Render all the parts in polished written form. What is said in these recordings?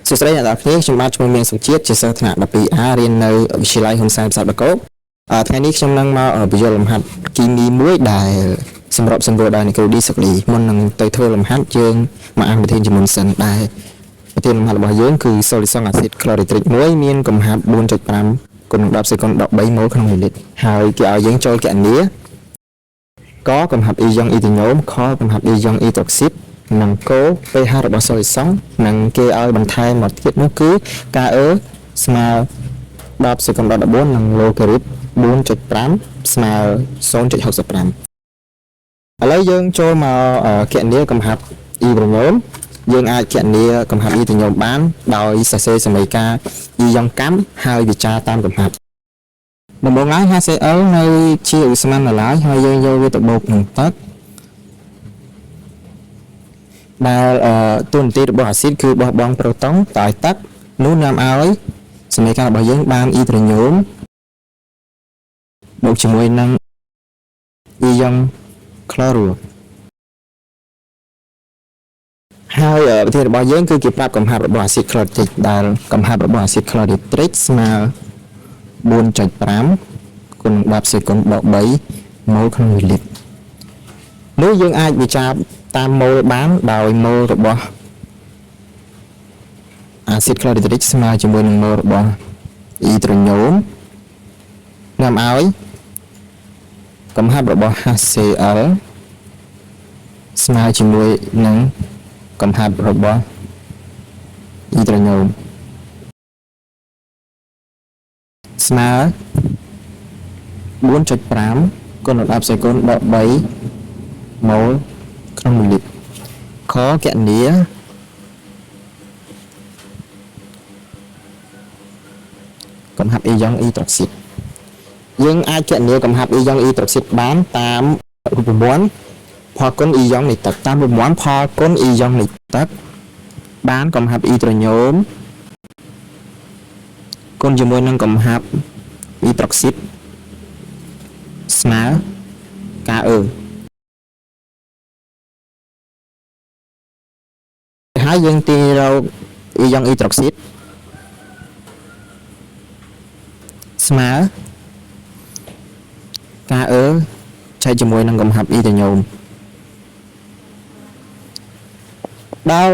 សួស្តីអ្នកនរគ្នាខ្ញុំបាទឈ្មោះមានសុជាតិជាសិស្សថ្នាក់ 12A រៀននៅវិទ្យាល័យហ៊ុនសែនផ្សារបកោថ្ងៃនេះខ្ញុំនឹងមកបញ្យល់លំហាត់គីមីមួយដែលសម្របសម្រួលដោយអ្នកគ្រូឌីសុកលីមុននឹងទៅធ្វើលំហាត់យើងមកអានវិធានជាមុនសិនដែលវិធានលំហាត់របស់យើងគឺ solution acid chlorhydric មួយមានកំហាប់ 4.5 គុណនឹង10សេគុណ13 mol ក្នុងមីលីលីត្រហើយគេឲ្យយើងចូលគណនាកកំហាប់ E យ៉ុង E ទីញោមខកំហាប់ E យ៉ុង E តុកស៊ីតនិងកូ pH របស់ solution និងគេឲ្យបន្ថែមមកទៀតនោះគឺ KE ស្មើ10សេគុណដល់14និង logarit 4.5 ស្មើ 0.65 ឥឡូវយើងចូលមកគណនាកំហាប់ E ប្រញោមយើងអាចគណនាកំហាប់ E ទីញោមបានដោយសរសេរសមីការ E យ៉ុងកម្មហើយវិចារតាមកំហាប់ដំបូងឡើយ HCl នៅជាឧស្ម័ននៅឡើយហើយយើងយកវាទៅបូកនឹងទឹកដែលតួនាទីរបស់អាស៊ីតគឺបោះបង់ប្រូតុងទៅឲ្យទឹកនោះនាំឲ្យសមីការរបស់យើងបាន E ត្រញោមបូកជាមួយនឹង E យ៉ុងក្លូរ៉ូហើយវិធីរបស់យើងគឺគេប្រាប់កំហាប់របស់អាស៊ីតក្លូរីទិកដែលកំហាប់របស់អាស៊ីតក្លូរីត្រិកស្មើ 4.5 គុណ10សេគុណដល់3 mol ក្នុងមីលីលីត្រនោះយើងអាចវិចារតាម mol បានដោយ mol របស់អាស៊ីតក្លូរីត្រិកស្មើជាមួយនឹង mol របស់ E ត្រញោមនាំឲ្យកំហាប់របស់ HCl ស្មើជាមួយនឹងកំហាប់របស់ E ត្រញោមស្មើ 4.5 គុណដល់10សេគុណដល់3 mol ក្នុងមីលីលីត្រខគណនាកំហាប់ E យ៉ុង E តុកស៊ីតយើងអាចគណនាកំហាប់ E យ៉ុង E តុកស៊ីតបានតាមរូបមន្តផលគុណ E យ៉ុងនៃទឹកតាមរូបមន្តផលគុណ E យ៉ុងនៃទឹកបានកំហាប់ E ត្រញោមគុណជាមួយនឹងកំហាប់ E តុកស៊ីតស្មើKEហើយយើងទាញរក E យ៉ុង E តុកស៊ីតស្មើ KE ចែកជាមួយនឹងកំហាប់ E ត្រញោមដោយ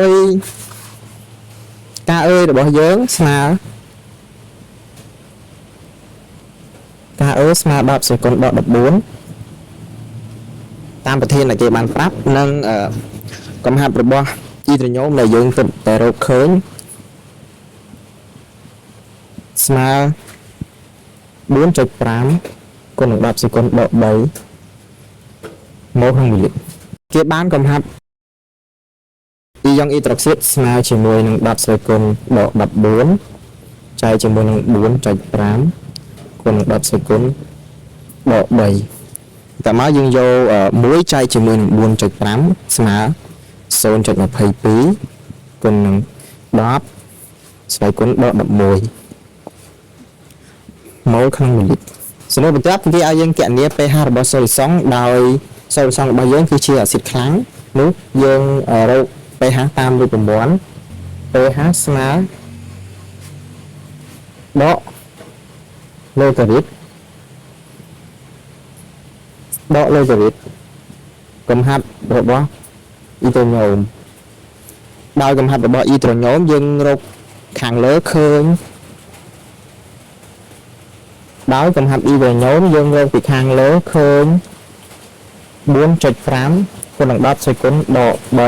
KE របស់យើងស្មើ KE ស្មើ10សេគុណដល់14តាមប្រធានដែលគេបានប្រាប់និងកំហាប់របស់ E ត្រញោមដែលយើងទៅតែរកឃើញស្មើ 4.5 គុណនឹង10សេគុណដល់3 mol ក្នុងមីលីលីត្រគេបានកំហាប់ E យ៉ុង E តុកស៊ីតស្មើជាមួយនឹង10សេគុណដល់14ចែកជាមួយនឹង 4.5 គុណនឹង10សេគុណដល់3តើមកយើងយក1ចែកជាមួយនឹង 4.5 ស្មើ 0.22 គុណនឹង10ស្វ័យគុណដល់11 mol ក្នុងមីលីលីត្រសំណួរបន្ទាប់គឺឲ្យយើងគណនា pH របស់ solution ដោយ solution របស់យើងគឺជាអាស៊ីតខ្លាំងនោះយើងរក pH តាមរូបមន្ត pH ស្មើដក logarit កំហាប់របស់ E ត្រញោមដោយកំហាប់របស់ E ត្រញោមយើងរកខាងលើឃើញដោយកំហាប់ E ត្រញោមយើងរកពីខាងលើឃើញ 4.5 គុណនឹង10សេគុណដល់3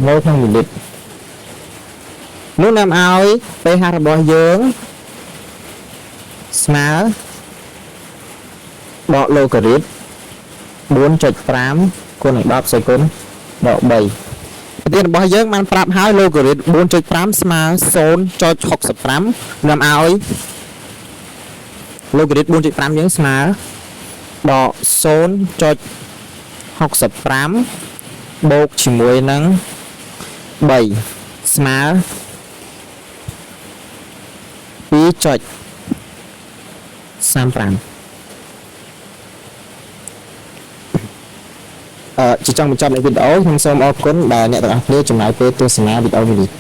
mol ក្នុងមីលីលីត្រនោះនាំឲ្យ pH របស់យើងស្មើដក logarit 4.5 គុណនឹង10សេគុណដល់3ប្រធានរបស់យើងបានប្រាប់ហើយ logarit 4.5 ស្មើ 0.65 នាំឲ្យ logarit 4.5 យើងស្មើដក 0.65 បូកជាមួយនឹង3ស្មើ 2.35 ជាចុងបញ្ចប់នៃវីដេអូខ្ញុំសូមអរគុណដែលអ្នកទាំងអស់គ្នាចំណាយពេលទស្សនាវីដេអូនេះ